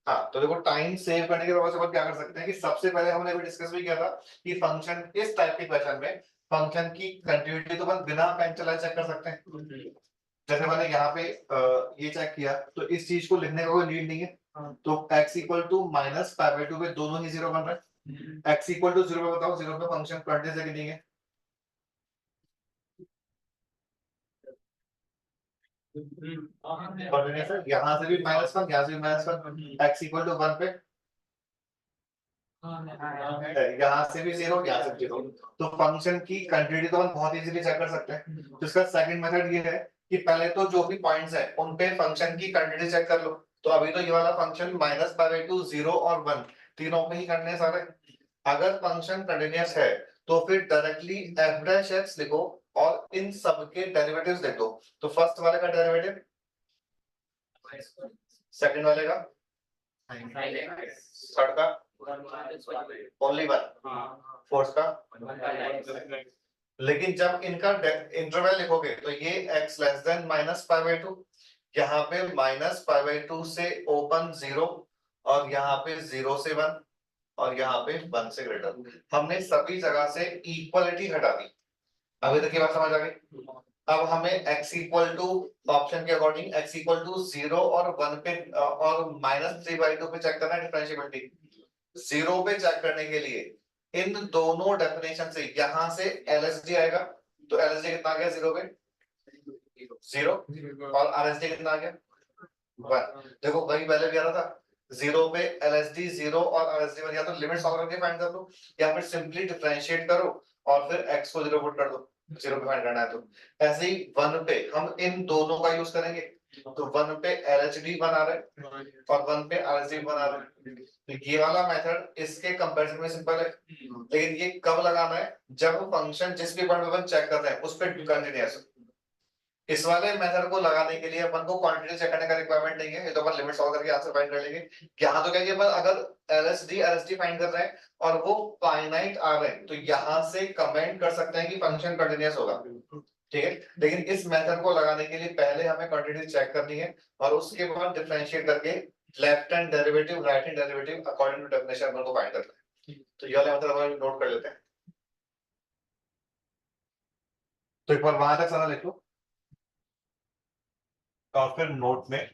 A: हाँ तो देखो टाइम सेव करने के बाद अपन क्या कर सकते हैं कि सबसे पहले हमने अभी डिस्कस भी किया था कि फंक्शन इस टाइप के क्वेश्चन में फंक्शन की कंटिन्यूटी तो अपन बिना पेन चलाए चेक कर सकते हैं। जैसे मैंने यहाँ पे ये चेक किया तो इस चीज को लिखने का कोई नीड नहीं है। तो x equal to minus pi by two पे दोनों ही जीरो बन रहे हैं। x इक्वल टू जीरो पे बताओ जीरो पे फंक्शन कंटिन्यूस है कि नहीं है? कंटिन्यूस है, यहाँ से भी माइनस वन यहाँ से भी minus one, x equal to one पे यहाँ से भी जीरो यहाँ से भी जीरो, तो फंक्शन की कंटिन्यूटी तो हम बहुत इजीली चेक कर सकते हैं। तो इसका सेकंड मेथड ये है कि पहले तो जो भी पॉइंट्स है उन पे फंक्शन की कंटिन्यूटी चेक कर लो। तो अभी तो ये वाला function minus pi by to zero और वन तीनों पे ही करने सारे। अगर फंक्शन कंटिन्यूअस है तो फिर डायरेक्टली एफ डैश एक्स लिखो और इन सब के डेरिवेटिव्स लिख दो। तो फर्स्ट वाले का डेरिवेटिव, सेकंड वाले का, थर्ड का ओनली वन, फोर्थ का। लेकिन जब इनका इंटरवल लिखोगे तो ये x less then minus pi by to, यहाँ पे माइनस पाई बाई टू से ओपन जीरो और यहाँ पे जीरो से वन और यहाँ पे वन से ग्रेटर। हमने सभी जगह से इक्वलिटी हटा दी। अभी तक ये बात समझ आ गई? अब हमें x इक्वल टू ऑप्शन के according x equal to zero और वन पे और माइनस थ्री बाई टू पे चेक करना है डिफरेंशिएबिलिटी। जीरो पे चेक करने के लिए इन दोनों डेफिनेशन से यहां से एलएसडी आएगा, तो एलएसडी कितना आ गया जीरो पे? जीरो। और आरएसडी कितना आ गया? वन। देखो वही पहले भी आ रहा था, जीरो पे एलएसडी जीरो और आरएसडी वन, या तो लिमिट सॉल्व करके फाइंड कर लो या फिर सिंपली डिफरेंशिएट करो और फिर एक्स को जीरो पुट कर दो, जीरो पे फाइंड करना है तो। ऐसे ही वन पे हम इन दोनों का यूज करेंगे, तो वन पे एलएचडी वन आ रहा है और वन पे आरएसडी वन आ रहा है। तो ये वाला मेथड इसके कंपैरिजन में सिंपल है, लेकिन ये कब लगाना है? जब फंक्शन जिस भी पॉइंट पे अपन चेक कर रहे हैं उस पे कंटीन्यूअस। इस वाले मेथड को लगाने के लिए अपन को क्वांटिटी चेक करने का रिक्वायरमेंट नहीं है, ये तो अपन लिमिट सॉल्व करके आंसर फाइंड कर लेंगे। यहाँ तो क्या कि अपन अगर एलएसडी आरएसडी फाइंड कर रहे हैं और वो फाइनाइट आ रहे हैं तो यहाँ से कमेंट कर सकते हैं कि फंक्शन कंटीन्यूअस होगा, ठीक है। लेकिन इस मेथड को लगाने के लिए पहले हमें क्वांटिटी चेक करनी है और उसके बाद डिफरेंशिएट करके left hand derivative right hand derivative according to definition अपन को फाइंड करना है। तो ये वाला मतलब हम नोट कर लेते हैं। तो एक बार वहां तक सारा लिख लो और फिर नोट में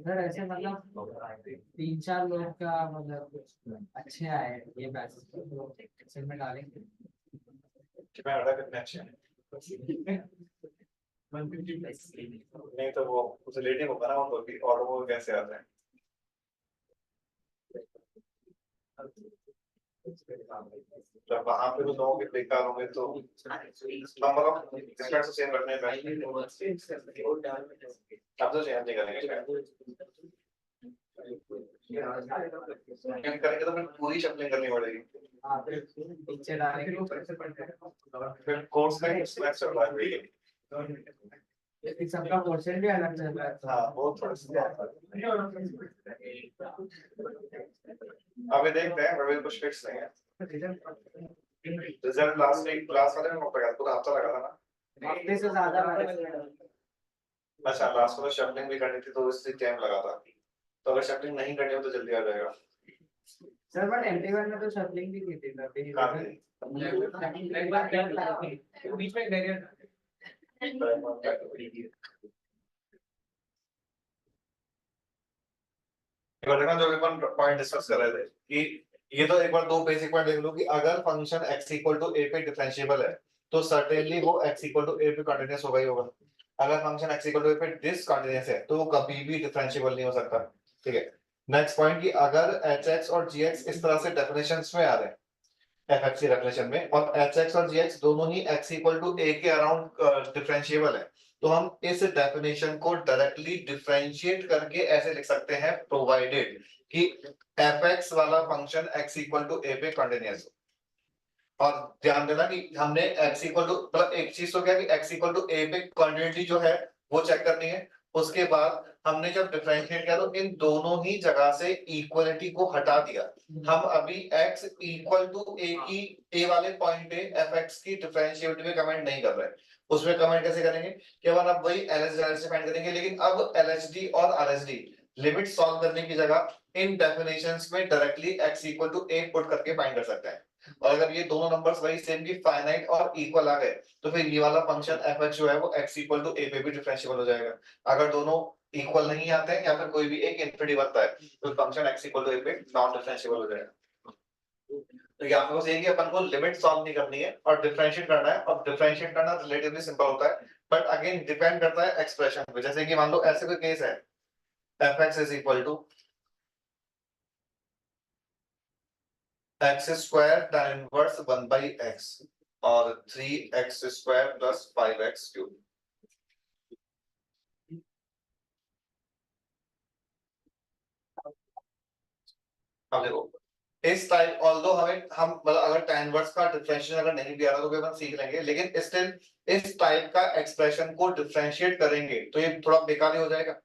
B: सर ऐसे मतलब 3-4 लोग का मतलब अच्छे आए ये पैसे एक्सेल में डालेंगे।
A: कितने अच्छे हैं नहीं तो वो उसे रेटिंग होगा ना वो तो और वो कैसे आते हैं जब वहां पे तो लोगों के बेकार होंगे तो नंबर ऑफ स्टूडेंट्स सेम रखने में अब तो चेंज नहीं करेंगे चेंज करेंगे तो फिर पूरी शफलिंग करनी पड़ेगी
B: नीचे डालेंगे
A: फिर कोर्स का एक्सपेक्ट चल रहा है
B: सबका क्वेश्चन भी अलग चल रहा है।
A: हाँ वो थोड़ा सा अभी देखते हैं अभी कुछ फिक्स नहीं है रिजल्ट लास्ट वीक क्लास वाले में पकड़ा पूरा हफ्ता लगा था ना
B: हफ्ते से ज्यादा
A: अच्छा लास्ट में शफलिंग भी करनी थी तो इससे टाइम लगा था तो अगर शफलिंग नहीं करनी हो तो जल्दी आ जाएगा
B: सर बट एमटी1 में तो शफलिंग भी की थी तभी एक बार बीच में बैरियर
A: जो अपन पॉइंट डिस्कस कर रहे थे कि ये तो एक बार दो बेसिक पॉइंट देख लो कि अगर फंक्शन x इक्वल टू ए पे डिफरेंशिएबल है तो सर्टेनली वो x इक्वल टू ए पे कंटीन्यूअस होगा ही होगा। अगर फंक्शन x इक्वल टू ए पे डिसकंटीन्यूअस है तो वो कभी भी डिफरेंशिएबल नहीं हो सकता। ठीक है, नेक्स्ट पॉइंट कि अगर hx और gx इस तरह से डेफिनेशंस में आ रहे हैं fx की डेफिनेशन में, और hx और gx दोनों ही x इक्वल टू a के अराउंड डिफरेंशिएबल है, तो हम इस डेफिनेशन को डायरेक्टली डिफरेंशिएट करके ऐसे लिख सकते हैं प्रोवाइडेड कि fx वाला function x equal to a पे कंटीन्यूअस हो। और ध्यान देना कि हमने x इक्वल टू मतलब एक चीज तो क्या कि x इक्वल टू a पे कंटिन्यूटी जो है वो चेक करनी है। उसके बाद हमने जब डिफरेंशिएट किया तो इन दोनों ही जगह से इक्वलिटी को हटा दिया। हम अभी x इक्वल टू a की a वाले पॉइंट पे fx की डिफरेंशिएबिलिटी पे कमेंट नहीं कर रहे हैं। उसमें कमेंट कैसे करेंगे, केवल अब वही LHS से फाइंड करेंगे, लेकिन अब LHD और RHD लिमिट सॉल्व करने की जगह इन डेफिनेशंस में directly x equal to a put करके फाइंड कर सकते हैं। और अगर ये दोनों नंबर्स वही सेम की फाइनाइट और इक्वल आ गए तो फिर ये वाला फंक्शन fx जो है वो x इक्वल टू a पे भी डिफरेंशिएबल हो जाएगा। अगर दोनों इक्वल नहीं आते हैं या फिर कोई भी एक इनफिनिटी बनता है तो function x equal to a पे नॉन डिफरेंशिएबल हो जाएगा। तो यहाँ पे बस ये कि अपन को लिमिट सॉल्व नहीं करनी है और डिफरेंशिएट करना है, और डिफरेंशिएट करना रिलेटिवली सिंपल होता है, बट अगेन डिपेंड करता है एक्सप्रेशन पे। जैसे कि मान लो ऐसे कोई केस है fx is equal to X square tan inverse 1/x और 3x square plus 5x cube. अब देखो इस टाइप ऑल्दो हमें हम मतलब अगर tan इनवर्स का डिफरेंशिएशन अगर नहीं भी आ रहा तो भी अपन सीख लेंगे, लेकिन स्टिल इस टाइप का एक्सप्रेशन को डिफरेंशिएट करेंगे तो ये थोड़ा बेकार ही हो जाएगा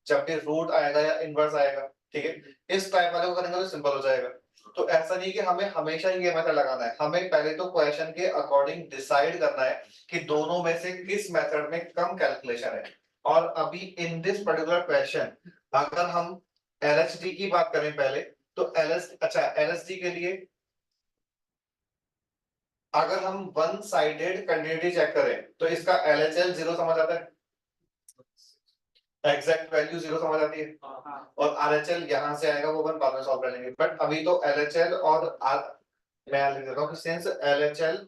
A: जब भी रूट आएगा या इनवर्स आएगा। ठीक है, इस टाइप वाले को करेंगे तो सिंपल हो जाएगा। तो ऐसा नहीं कि हमें हमेशा ही ये मेथड लगाना है, हमें पहले तो क्वेश्चन के अकॉर्डिंग डिसाइड करना है कि दोनों में से किस मेथड में कम कैलकुलेशन है। और अभी इन दिस पर्टिकुलर क्वेश्चन अगर हम एलएचडी की बात करें पहले, तो एलएचडी के लिए अगर हम वन साइडेड कंटिन्यूटी चेक करें तो इसका एलएचएल जीरो समझ आता है, एग्जैक्ट वैल्यू जीरो समझ आती है, और आरएचएल यहाँ से आएगा वो अपन बाद में सॉल्व कर लेंगे। बट अभी तो एलएचएल और आर मैं लिख देता हूँ कि सिंस एलएचएल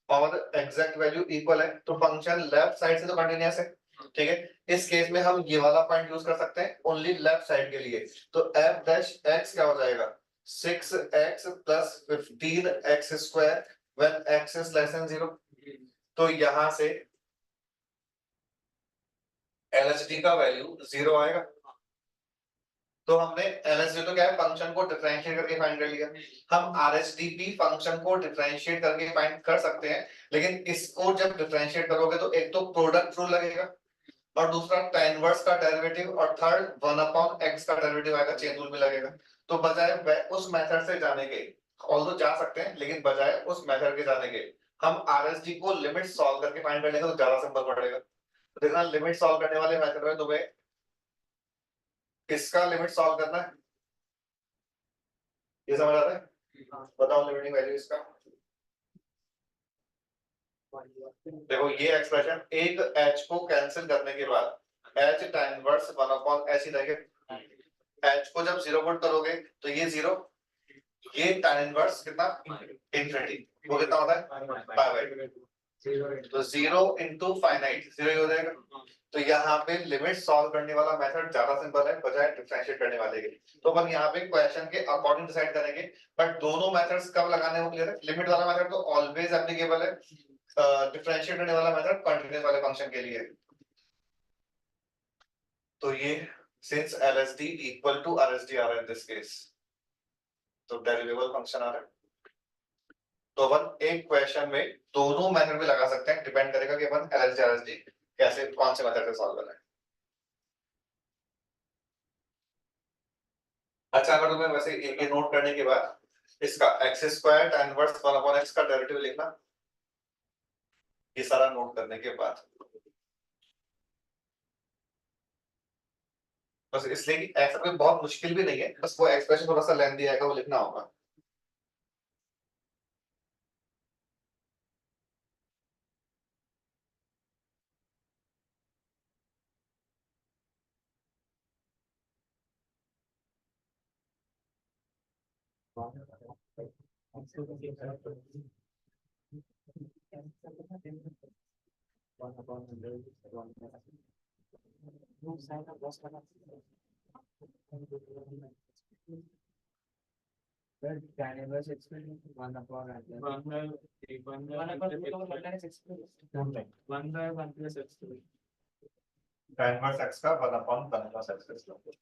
A: और एग्जैक्ट वैल्यू इक्वल है तो फंक्शन लेफ्ट साइड से तो कंटीन्यूअस है। ठीक है, इस केस में हम ये वाला पॉइंट यूज कर सकते हैं ओनली लेफ्ट साइड के लिए। तो एफ डैश एक्स क्या हो जाएगा 6x plus 15x square when x is less than 0। तो यहाँ से LHD का वैल्यू 0 आएगा। तो हमने LHD तो क्या है फंक्शन को डिफरेंशिएट करके फाइंड कर लिया। हम RHD भी फंक्शन को डिफरेंशिएट करके फाइंड कर सकते हैं, लेकिन इसको जब डिफरेंशिएट करोगे तो एक तो प्रोडक्ट रूल लगेगा और दूसरा tan इनवर्स का डेरिवेटिव और थर्ड 1 अपॉन x का डेरिवेटिव आएगा, चेन रूल भी लगेगा। तो बजाय उस मेथड से जाने के, ऑल्दो जा सकते हैं लेकिन बजाय उस मेथड के जाने के हम RHD को लिमिट सॉल्व करके फाइंड कर लेंगे तो ज्यादा सिंपल पड़ेगा। तो देखना लिमिट सॉल्व करने वाले मेथड में तुम्हें किसका लिमिट सॉल्व करना है, ये समझ आता है? बताओ लिमिटिंग वैल्यू इसका। देखो ये एक्सप्रेशन एक h को कैंसिल करने के बाद h tan inverse 1 upon h ही रहेगा। h को जब 0 पुट करोगे तो ये 0, ये tan इनवर्स कितना इंफिनिटी, वो कितना होता है पाई। तो 0 इंटू फाइनाइट 0 ही हो जाएगा। तो यहाँ पे लिमिट सॉल्व करने वाला मेथड ज्यादा सिंपल है बजाय डिफरेंशिएट करने वाले के। तो अपन यहाँ पे क्वेश्चन के अकॉर्डिंग डिसाइड करेंगे, बट दोनों मेथड्स कब लगाने हो क्लियर है। लिमिट वाला मेथड तो ऑलवेज एप्लीकेबल है, डिफरेंशिएट करने वाला मेथड कंटीन्यूअस वाले फंक्शन के लिए। तो ये since LHD equal to RHD आ रहा है इन दिस केस, तो डेरिवेबल फंक्शन आ रहा है। तो अपन एक क्वेश्चन में दोनों मेथड भी लगा सकते हैं, डिपेंड करेगा कि अपन LHD RHD कैसे कौन से मेथड से सॉल्व करना है। अच्छा अगर तुम्हें वैसे ये नोट करने के बाद इसका x square tan inverse 1 upon x का डेरिवेटिव लिखना, ये सारा नोट करने के बाद बस इसलिए कि ऐसा कोई बहुत मुश्किल भी नहीं है, बस वो एक्सप्रेशन थोड़ा सा लेंथी आएगा वो लिखना होगा।
B: tan inverse x square 1 upon x. 1 by 1 plus x square.
A: tan inverse x का 1 upon 1 plus x square.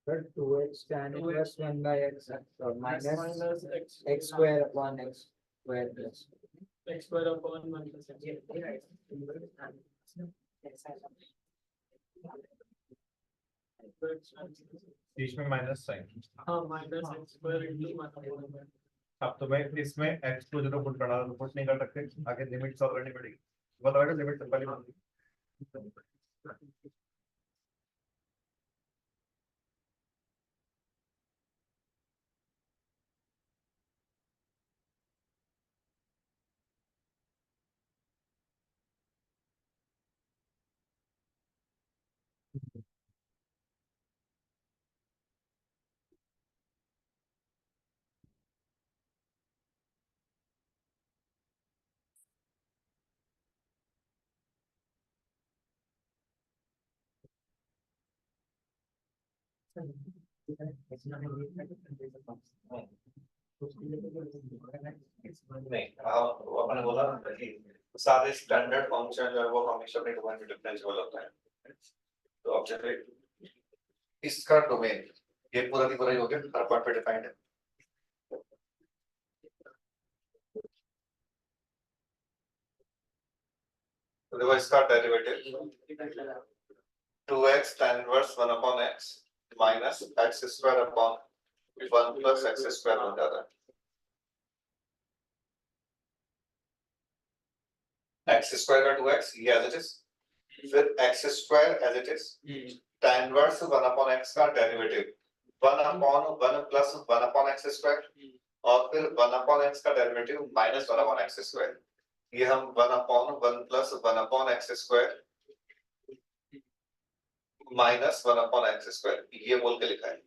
B: But 2x tan inverse 1 by x minus x square upon x square plus
C: x square upon 1 plus x.
A: बीच में minus sign.
C: हाँ minus x square into 1
A: अब तो भाई इसमें x को जो put करना तो पुट नहीं कर सकते, आगे लिमिट सॉल्व करनी पड़ेगी। बताओ लिमिट सिंपल ही बनती नहीं। वो अपने बोला ना कि सारे स्टैंडर्ड फंक्शन जो है वो हमेशा अपने डोमेन में डिफरेंशिएबल होता है। तो अब जैसे इसका डोमेन ये पूरा की पूरा ही हो गया, हर पॉइंट पे डिफाइंड है। तो देखो इसका derivative 2x tan inverse 1 upon x minus x square upon 1 plus x square हो जाता है। x square का 2x ये as it is, फिर x square as it is, tan inverse 1 upon x का derivative 1 upon 1 plus 1 upon x square और फिर 1 upon x का derivative minus 1 upon x square। ये हम 1 upon 1 plus 1 upon x square minus 1 upon x square ये बोल के लिखा है।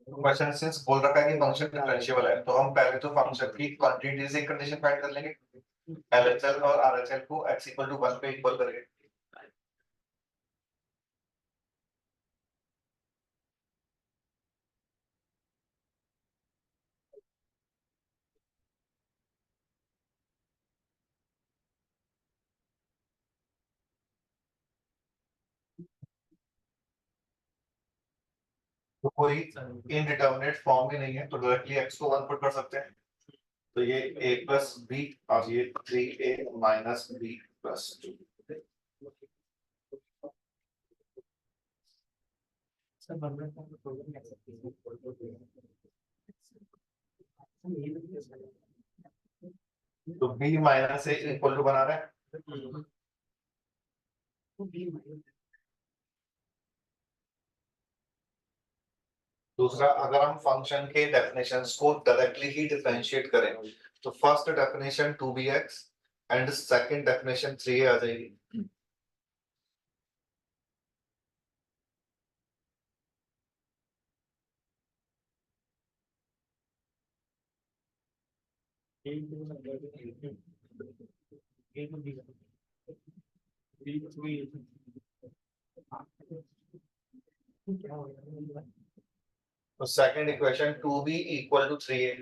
A: क्वेश्चन सिंस बोल रखा है कि फंक्शन डिफरेंशिएबल है, तो हम पहले तो फंक्शन की क्वांटिटी से कंडीशन फाइंड कर लेंगे। LHL और RHL को x इक्वल टू 1 पे इक्वल करेंगे। तो कोई इनडिटरमिनेट फॉर्म ही नहीं है, तो डायरेक्टली x को 1 पुट कर सकते हैं। तो ये a प्लस बी और ये 3a माइनस b प्लस 2। तो b minus a equal to बना रहा है। दूसरा, अगर हम फंक्शन के डेफिनेशंस को डायरेक्टली ही डिफरेंशिएट करें, तो first definition 2bx and second definition 3a आ जाएगी। तो second equation 2b equal to 3a।